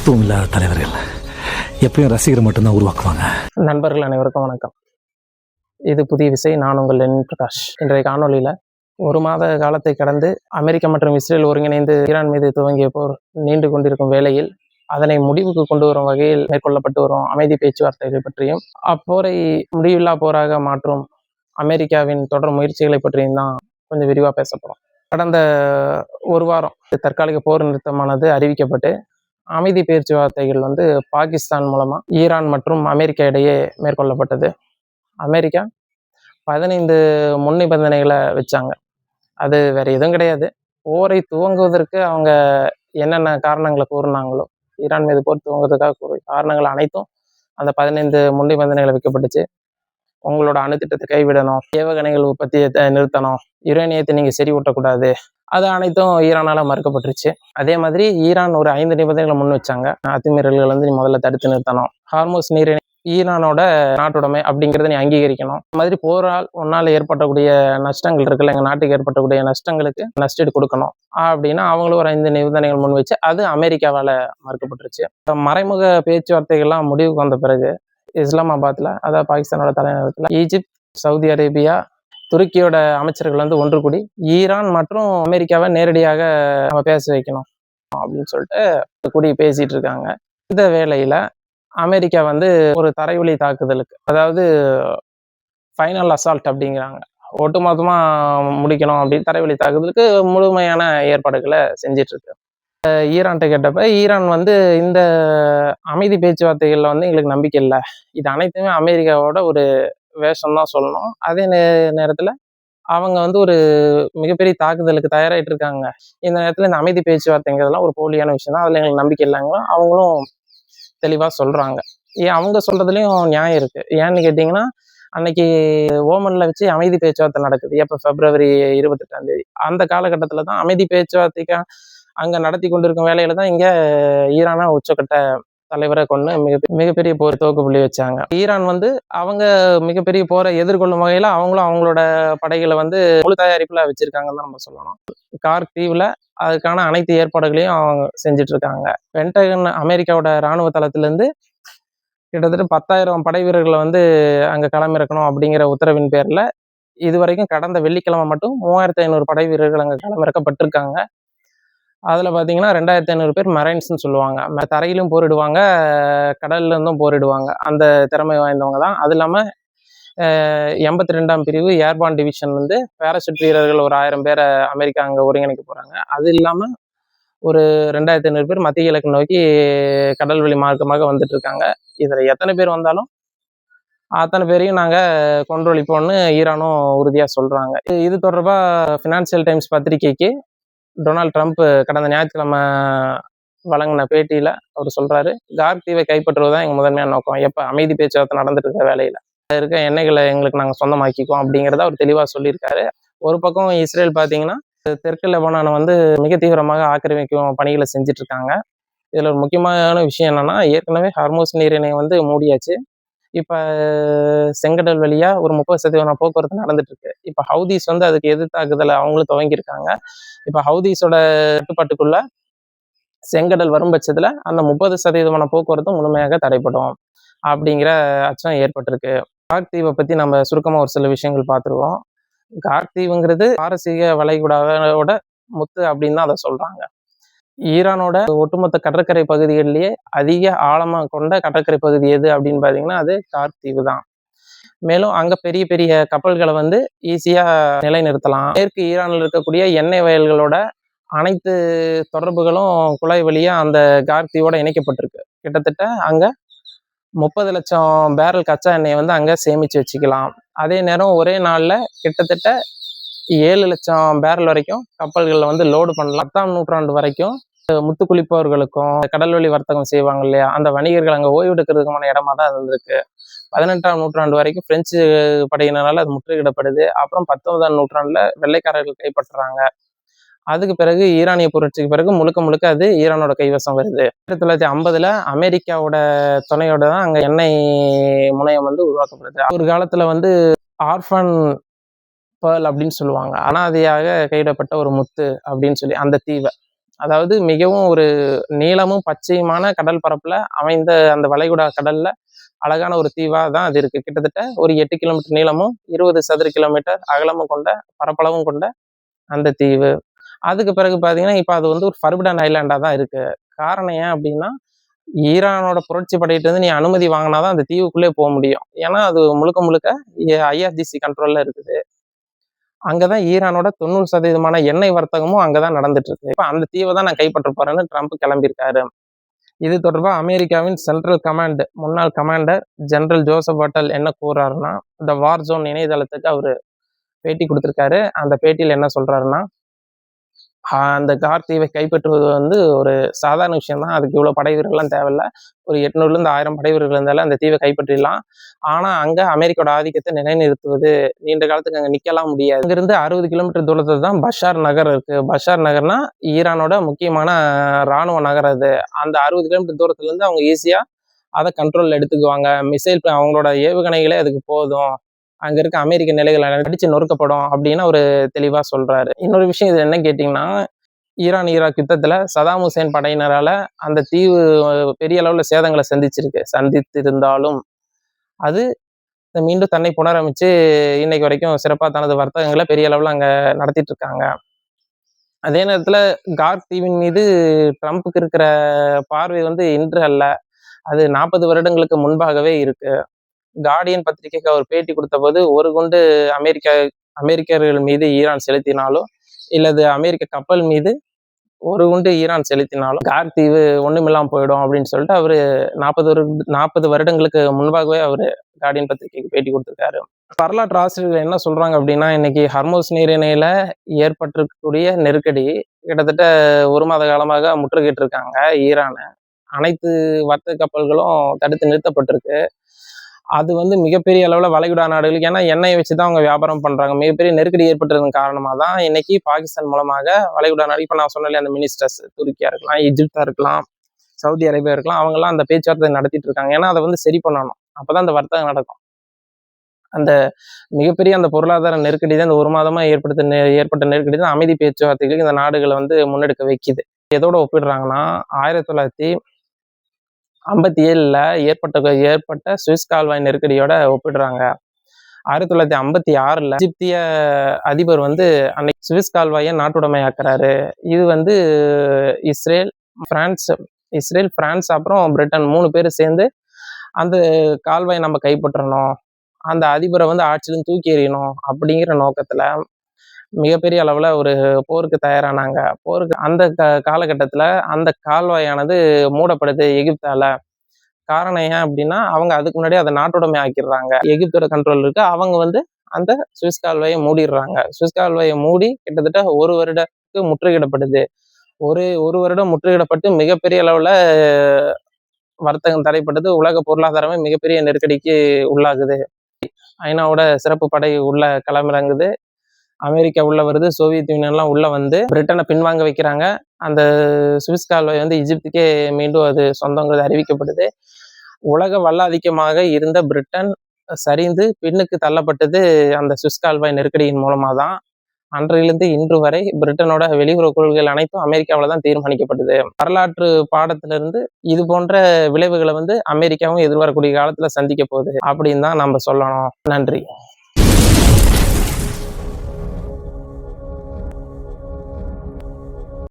தத்துவம் இல்லாத தலைவர்கள் எப்பயும் ரசிகர் மட்டும்தான் உருவாக்குவாங்க. நண்பர்கள் அனைவருக்கும் வணக்கம். இது புதிய விசை. நான் உங்கள் லெனின் பிரகாஷ். இன்றைய காணொலியில் ஒரு மாத காலத்தை கடந்து அமெரிக்கா மற்றும் இஸ்ரேல் ஒருங்கிணைந்து ஈரான் மீது துவங்கிய போர் நீண்டு கொண்டிருக்கும் வேளையில் அதனை முடிவுக்கு கொண்டு வரும் வகையில் மேற்கொள்ளப்பட்டு வரும் அமைதி பேச்சுவார்த்தைகள் பற்றியும் அப்போரை முடிவில்லா போராக மாற்றும் அமெரிக்காவின் தொடர் முயற்சிகளை பற்றியும் தான் கொஞ்சம் விரிவாக பேசப்படும். கடந்த ஒரு வாரம் தற்காலிக போர் நிறுத்தமானது அறிவிக்கப்பட்டு அமைதி பேச்சுவார்த்தைகள் பாகிஸ்தான் மூலமா ஈரான் மற்றும் அமெரிக்கா இடையே மேற்கொள்ளப்பட்டது. அமெரிக்கா 15 முன் நிபந்தனைகளை வச்சாங்க. அது வேற எதுவும் கிடையாது. போரை துவங்குவதற்கு அவங்க என்னென்ன காரணங்களை கூறினாங்களோ, ஈரான் மீது போர் துவங்குவதற்காக கூறிய காரணங்கள் அனைத்தும் அந்த 15 முன் நிபந்தனைகளை வைக்கப்பட்டுச்சு. உங்களோட அணுத்திட்டத்தை கைவிடணும், ஏவுகணைகள் உற்பத்தியை நிறுத்தணும், யுரேனியத்தை நீங்க சரி ஊட்டக்கூடாது, அது அனைத்தும் ஈரானால மறுக்கப்பட்டுருச்சு. அதே மாதிரி ஈரான் ஒரு 5 நிபந்தனைகளை முன் வச்சாங்க. அத்துமீறல்கள் நீ முதல்ல தடுத்து நிறுத்தணும், ஹார்மோஸ் நீரிணை ஈரானோட நாட்டுடைமை அப்படிங்கிறத நீ அங்கீகரிக்கணும். இந்த மாதிரி போரால் ஒன்னால் ஏற்பட்டக்கூடிய நஷ்டங்கள் இருக்குல்ல, எங்கள் நாட்டுக்கு ஏற்பட்டக்கூடிய நஷ்டங்களுக்கு நஷ்டீடு கொடுக்கணும் அப்படின்னா அவங்களும் ஒரு 5 நிபந்தனைகள் முன் வச்சு அது அமெரிக்காவால் மறுக்கப்பட்டுருச்சு. மறைமுக பேச்சுவார்த்தைகள்லாம் முடிவுக்கு வந்த பிறகு இஸ்லாமாபாத்தில், அதாவது பாகிஸ்தானோட தலைநகரத்தில் ஈஜிப்த், சவுதி அரேபியா, துருக்கியோட அமைச்சர்கள் ஒன்று கூடி ஈரான் மற்றும் அமெரிக்காவை நேரடியாக நம்ம பேச வைக்கணும் அப்படின்னு சொல்லிட்டு கூடி பேசிட்டு இருக்காங்க. இந்த வேளையில அமெரிக்கா ஒரு தரைவழி தாக்குதலுக்கு, அதாவது ஃபைனல் அசால்ட் அப்படிங்கிறாங்க, ஒட்டுமொத்தமா முடிக்கணும் அப்படின்னு தரைவழி தாக்குதலுக்கு முழுமையான ஏற்பாடுகளை செஞ்சிட்டு இருக்கு. ஈரான்கிட்ட கேட்டப்ப ஈரான் இந்த அமைதி பேச்சுவார்த்தைகள்ல எங்களுக்கு நம்பிக்கை இல்லை, இது அனைத்துமே அமெரிக்காவோட ஒரு வேஷம் தான் சொல்லணும். அதே நேரத்துல அவங்க ஒரு மிகப்பெரிய தாக்குதலுக்கு தயாராகிட்டு இருக்காங்க. இந்த நேரத்துல இந்த அமைதி பேச்சுவார்த்தைங்கிறதுலாம் ஒரு போலியான விஷயம் தான், அதுல எங்களுக்கு நம்பிக்கை இல்லைங்களோ அவங்களும் தெளிவா சொல்றாங்க. அவங்க சொல்றதுலயும் நியாயம் இருக்கு. ஏன்னு கேட்டீங்கன்னா, அன்னைக்கு ஓமன்ல வச்சு அமைதி பேச்சுவார்த்தை நடக்குது. எப்ப February 28 அந்த காலகட்டத்துல தான் அமைதி பேச்சுவார்த்தைக்கு அங்க நடத்தி கொண்டிருக்கும் வேலையில தான் இங்க ஈரானா உச்சக்கட்ட தலைவரை கொண்டு மிகப்பெரிய போர் துவக்க புள்ளி வச்சாங்க. ஈரான் அவங்க மிகப்பெரிய போரை எதிர்கொள்ளும் வகையில அவங்களும் அவங்களோட படைகளை முழு தயாரிப்புல வச்சிருக்காங்கன்னு தான் நம்ம சொல்லணும். கார்க் தீவுல அதுக்கான அனைத்து ஏற்பாடுகளையும் அவங்க செஞ்சுட்டு இருக்காங்க. பென்டகன் அமெரிக்காவோட இராணுவ தளத்திலிருந்து கிட்டத்தட்ட 10,000 படை வீரர்களை அங்க களமிறக்கணும் அப்படிங்கிற உத்தரவின் பேர்ல இதுவரைக்கும் கடந்த வெள்ளிக்கிழமை மட்டும் 3,500 படை வீரர்கள் அங்க களமிறக்கப்பட்டிருக்காங்க. அதுல பாத்தீங்கன்னா 2,500 பேர் மெரைன்ஸ்ன்னு சொல்லுவாங்க. தரையிலும் போரிடுவாங்க, கடல்ல இருந்தும் போரிடுவாங்க. அந்த திறமை வாய்ந்தவங்க தான். அது இல்லாம 82ஆம் பிரிவு ஏர்பான் டிவிஷன் பேராசூட் வீரர்கள் ஒரு 1000 பேரை அமெரிக்கா அங்க ஒருங்கிணைக்க போறாங்க. அது இல்லாம ஒரு 2,500 பேர் மத்திய கிழக்கு நோக்கி கடல் வழி மார்க்கமாக வந்துட்டு இருக்காங்க. இதுல எத்தனை பேர் வந்தாலும் அத்தனை பேரையும் நாங்க கொன்றொழிப்போம்னு ஈரானும் உறுதியா சொல்றாங்க. இது தொடர்பா ஃபினான்சியல் டைம்ஸ் பத்திரிகைக்கு டொனால்ட் ட்ரம்ப் கடந்த ஞாயிற்றுக்கிழமை வழங்கின பேட்டியில அவர் சொல்றாரு, கார்க் தீவை கைப்பற்றுவதுதான் எங்க முதன்மையான நோக்கம். எப்ப அமைதி பேச்சுவார்த்தை நடந்துட்டு இருக்க வேலையில இருக்க எண்ணெய்களை எங்களுக்கு நாங்க சொந்தமாக்கிக்குவோம் அப்படிங்கிறத அவர் தெளிவா சொல்லியிருக்காரு. ஒரு பக்கம் இஸ்ரேல் பாத்தீங்கன்னா தெற்கு லெபனானை மிக தீவிரமாக ஆக்கிரமிக்கும் பணிகளை செஞ்சுட்டு இருக்காங்க. இதுல ஒரு முக்கியமான விஷயம் என்னன்னா, ஏற்கனவே ஹார்மோஸ் நீரிணை மூடியாச்சு. இப்ப செங்கடல் வழியா ஒரு 30% போக்குவரத்து நடந்துட்டு இருக்கு. இப்ப ஹவுதீஸ் அதுக்கு எதிர்த்தாக்குதலை அவங்களும் துவங்கியிருக்காங்க. இப்ப ஹவுதீஸோட கட்டுப்பாட்டுக்குள்ள செங்கடல் வரும் பட்சத்துல அந்த 30% போக்குவரத்து முழுமையாக தடைப்படும் அப்படிங்கிற அச்சம் ஏற்பட்டிருக்கு. கார்க் தீவை பத்தி நம்ம சுருக்கமா ஒரு சில விஷயங்கள் பார்த்துருவோம். கார்க் தீவுங்கிறது பாரசீக வளைகுடாவோட முத்து அப்படின்னு தான் அதை சொல்றாங்க. ஈரானோட ஒட்டுமொத்த கடற்கரை பகுதிகளிலேயே அதிக ஆழமா கொண்ட கடற்கரை பகுதி எது அப்படின்னு பாத்தீங்கன்னா அது கார்க் தீவு தான். மேலும் அங்க பெரிய பெரிய கப்பல்களை ஈஸியா நிலைநிறுத்தலாம். மேற்கு ஈரானில் இருக்கக்கூடிய எண்ணெய் வயல்களோட அனைத்து தொடர்புகளும் குழாய் வழியா அந்த கார்க் தீவோட இணைக்கப்பட்டிருக்கு. கிட்டத்தட்ட அங்க 30 லட்சம் பேரல் கச்சா எண்ணெயை அங்க சேமிச்சு வச்சுக்கலாம். அதே நேரம் ஒரே நாள்ல கிட்டத்தட்ட 7 லட்சம் பேரல் வரைக்கும் கப்பல்கள்ல லோடு பண்ணலாம். 10ஆம் நூற்றாண்டு வரைக்கும் முத்து குளிப்பவர்களுக்கும் கடல்வழி வர்த்தகம் செய்வாங்க இல்லையா, அந்த வணிகர்கள் அங்க ஓய்வு எடுக்கிறதுக்கான இடமா தான் இருந்திருக்கு. 18ஆம் நூற்றாண்டு வரைக்கும் பிரெஞ்சு படையினரால் அது முற்றுகையிடப்படுது. அப்புறம் 19ஆம் நூற்றாண்டுல வெள்ளைக்காரர்கள் கைப்பற்றுறாங்க. அதுக்கு பிறகு ஈரானிய புரட்சிக்கு பிறகு முழுக்க முழுக்க அது ஈரானோட கைவசம் வருது. 1950ல அமெரிக்காவோட துணையோட தான் அங்க எண்ணெய் முனையம் உருவாக்கப்படுது. ஒரு காலத்துல ஆர்ஃபன் பேர்ல் அப்படின்னு சொல்லுவாங்க, அனாதையாக கைவிடப்பட்ட ஒரு முத்து அப்படின்னு சொல்லி அந்த தீவை அதாவது மிகவும் ஒரு நீளமும் பச்சையுமான கடல் பரப்புல அமைந்த அந்த வளைகுடா கடல்ல அழகான ஒரு தீவா தான் அது இருக்கு. கிட்டத்தட்ட ஒரு 8 கிலோமீட்டர் நீளமும் 20 சதுர கிலோமீட்டர் அகலமும் கொண்ட பரப்பளவும் கொண்ட அந்த தீவு. அதுக்கு பிறகு பார்த்தீங்கன்னா, இப்போ அது வந்து ஒரு ஃபர்பிடன் ஐலாண்டா தான் இருக்கு. காரணம் ஏன் அப்படின்னா, ஈரானோட புரட்சி படையிட்ட இருந்து நீ அனுமதி வாங்கினா தான் அந்த தீவுக்குள்ளே போக முடியும். ஏன்னா அது முழுக்க முழுக்க ஐஆர்ஜிசி கண்ட்ரோல்ல இருக்குது. அங்கதான் ஈரானோட 90% எண்ணெய் வர்த்தகமும் அங்கதான் நடந்துட்டு இருக்கு. இப்ப அந்த தீவை தான் நான் கைப்பற்ற போறேன்னு ட்ரம்ப் கிளம்பியிருக்காரு. இது தொடர்பா அமெரிக்காவின் சென்ட்ரல் கமாண்ட் முன்னாள் கமாண்டர் ஜெனரல் ஜோசப் பட்டல் என்ன கூறாருன்னா, இந்த வார் ஜோன் இணையதளத்துக்கு அவரு பேட்டி கொடுத்திருக்காரு. அந்த பேட்டியில் என்ன சொல்றாருன்னா, அந்த கார் தீவை கைப்பற்றுவது வந்து ஒரு சாதாரண விஷயம் தான். அதுக்கு இவ்வளவு படை வீரர்கள்லாம் தேவையில்ல. ஒரு 800ல இருந்து 1000 படை வீரர்கள் இருந்தாலும் அந்த தீவை கைப்பற்றிடலாம். ஆனா அங்க அமெரிக்காவோட ஆதிக்கத்தை நிலைநிறுத்துவது நீண்ட காலத்துக்கு அங்க நிக்கலாம் முடியாது. அங்கிருந்து 60 கிலோமீட்டர் தூரத்துல தான் பஷார் நகர் இருக்கு. பஷார் நகர்னா ஈரானோட முக்கியமான ராணுவ நகர் அது. அந்த 60 கிலோமீட்டர் தூரத்துல இருந்து அவங்க ஈஸியா அதை கண்ட்ரோல்ல எடுத்துக்குவாங்க. மிசைல் அவங்களோட ஏவுகணைகளே அதுக்கு போதும். அங்க இருக்க அமெரிக்க நிலைகள் அடிச்சு நொறுக்கப்படும் அப்படின்னு ஒரு தெளிவா சொல்றாரு. இன்னொரு விஷயம் இது என்ன கேட்டீங்கன்னா, ஈரான் ஈராக் யுத்தத்துல சதாம் ஹுசேன் படையினரால அந்த தீவு பெரிய அளவுல சேதங்களை சந்தித்திருந்தாலும் அது மீண்டும் தன்னை புனரமைச்சு இன்னைக்கு வரைக்கும் சிறப்பா தனது வர்த்தகங்களை பெரிய அளவுல அங்க நடத்திட்டு இருக்காங்க. அதே நேரத்துல கார் தீவின் மீது ட்ரம்ப்புக்கு இருக்கிற பார்வை வந்து இன்று அல்ல, அது 40 வருடங்களுக்கு முன்பாகவே இருக்கு. கார்டியன் பத்திரிகைக்கு அவர் பேட்டி கொடுத்த போது, ஒரு குண்டு அமெரிக்கர்கள் மீது ஈரான் செலுத்தினாலும் இல்லது அமெரிக்க கப்பல் மீது ஒரு குண்டு ஈரான் செலுத்தினாலும் கார் தீவு ஒண்ணுமில்லாம போயிடும் அப்படின்னு சொல்லிட்டு அவரு 40 வருடங்களுக்கு முன்பாகவே அவரு கார்டியன் பத்திரிகைக்கு பேட்டி கொடுத்திருக்காரு. வரலாற்று ஆசிரியர்கள் என்ன சொல்றாங்க அப்படின்னா, இன்னைக்கு ஹர்மோஸ் நீரிணையில ஏற்பட்டிருக்கக்கூடிய நெருக்கடி கிட்டத்தட்ட 1 மாத காலமாக முற்றுகையிட்டு இருக்காங்க ஈரான. அனைத்து வர்த்தக கப்பல்களும் தடுத்து நிறுத்தப்பட்டிருக்கு. அது வந்து மிகப்பெரிய அளவுல வளைகுடா நாடுகளுக்கு, ஏன்னா எண்ணெயை வச்சுதான் அவங்க வியாபாரம் பண்றாங்க. மிகப்பெரிய நெருக்கடி ஏற்பட்டதன் காரணமா தான் இன்னைக்கு பாகிஸ்தான் மூலமாக வளைகுடா நாடு, இப்ப நான் சொன்னேன் அந்த மினிஸ்டர்ஸ், துருக்கியா இருக்கலாம், எஜிப்தா இருக்கலாம், சவுதி அரேபியா இருக்கலாம், அவங்க எல்லாம் அந்த பேச்சுவார்த்தை நடத்திட்டு இருக்காங்க. ஏன்னா அதை வந்து சரி பண்ணணும். அப்பதான் அந்த வர்த்தகம் நடக்கும். அந்த மிகப்பெரிய அந்த பொருளாதார நெருக்கடி தான் இந்த 1 மாதமா ஏற்பட்ட நெருக்கடி தான் அமைதி பேச்சுவார்த்தைகளுக்கு இந்த நாடுகளை வந்து முன்னெடுக்க வைக்குது. எதோட ஒப்பிடுறாங்கன்னா, 1957ல ஏற்பட்ட சுவிஸ் கால்வாய் நெருக்கடியோட ஒப்பிடுறாங்க. 1956ல எகிப்திய அதிபர் வந்து அன்னைக்கு சுவிஸ் கால்வாயை நாட்டுடைமையாக்குறாரு. இது வந்து இஸ்ரேல், பிரான்ஸ் அப்புறம் பிரிட்டன் 3 பேரும் சேர்ந்து அந்த கால்வாயை நம்ம கைப்பற்றணும், அந்த அதிபரை வந்து ஆட்சியிலும் தூக்கி எறியணும் அப்படிங்கிற நோக்கத்துல மிகப்பெரிய அளவுல ஒரு போருக்கு தயாரானாங்க. போருக்கு அந்த காலகட்டத்துல அந்த கால்வாயானது மூடப்படுது எகிப்தால. காரணம் ஏன் அப்படின்னா, அவங்க அதுக்கு முன்னாடி அதை நாட்டுடைமை ஆக்கிடுறாங்க. எகிப்தோட கண்ட்ரோல் இருக்கு. அவங்க வந்து அந்த சுவிஸ் கால்வாயை மூடிடுறாங்க. சுவிஸ் கால்வாயை மூடி கிட்டத்தட்ட 1 வருடத்துக்கு முற்றுகையிடப்படுது. ஒரு வருடம் முற்றுகையிடப்பட்டு மிகப்பெரிய அளவுல வர்த்தகம் தடைப்பட்டது. உலக பொருளாதாரமே மிகப்பெரிய நெருக்கடிக்கு உள்ளாகுது. ஐநாவோட சிறப்பு படை உள்ள களமிறங்குது. அமெரிக்கா உள்ள வருது. சோவியத் யூனியன்லாம் உள்ள வந்து பிரிட்டனை பின்வாங்க வைக்கிறாங்க. அந்த சுவிஸ் கால்வாய் வந்து எகிப்துக்கே மீண்டும் அது சொந்தங்கிறது அறிவிக்கப்படுது. உலக வல்லாதிக்கமாக இருந்த பிரிட்டன் சரிந்து பின்னுக்கு தள்ளப்பட்டது அந்த சுவிஸ் கால்வாய் நெருக்கடியின் மூலமா தான். அன்றையிலிருந்து இன்று வரை பிரிட்டனோட வெளியுறவு கொள்கைகள் அனைத்தும் அமெரிக்காவில் தான் தீர்மானிக்கப்பட்டது. வரலாற்று பாடத்திலிருந்து இது போன்ற விளைவுகளை வந்து அமெரிக்காவும் எதிர்வரக்கூடிய காலத்துல சந்திக்க போகுது அப்படின்னு தான் நம்ம சொல்லணும். நன்றி.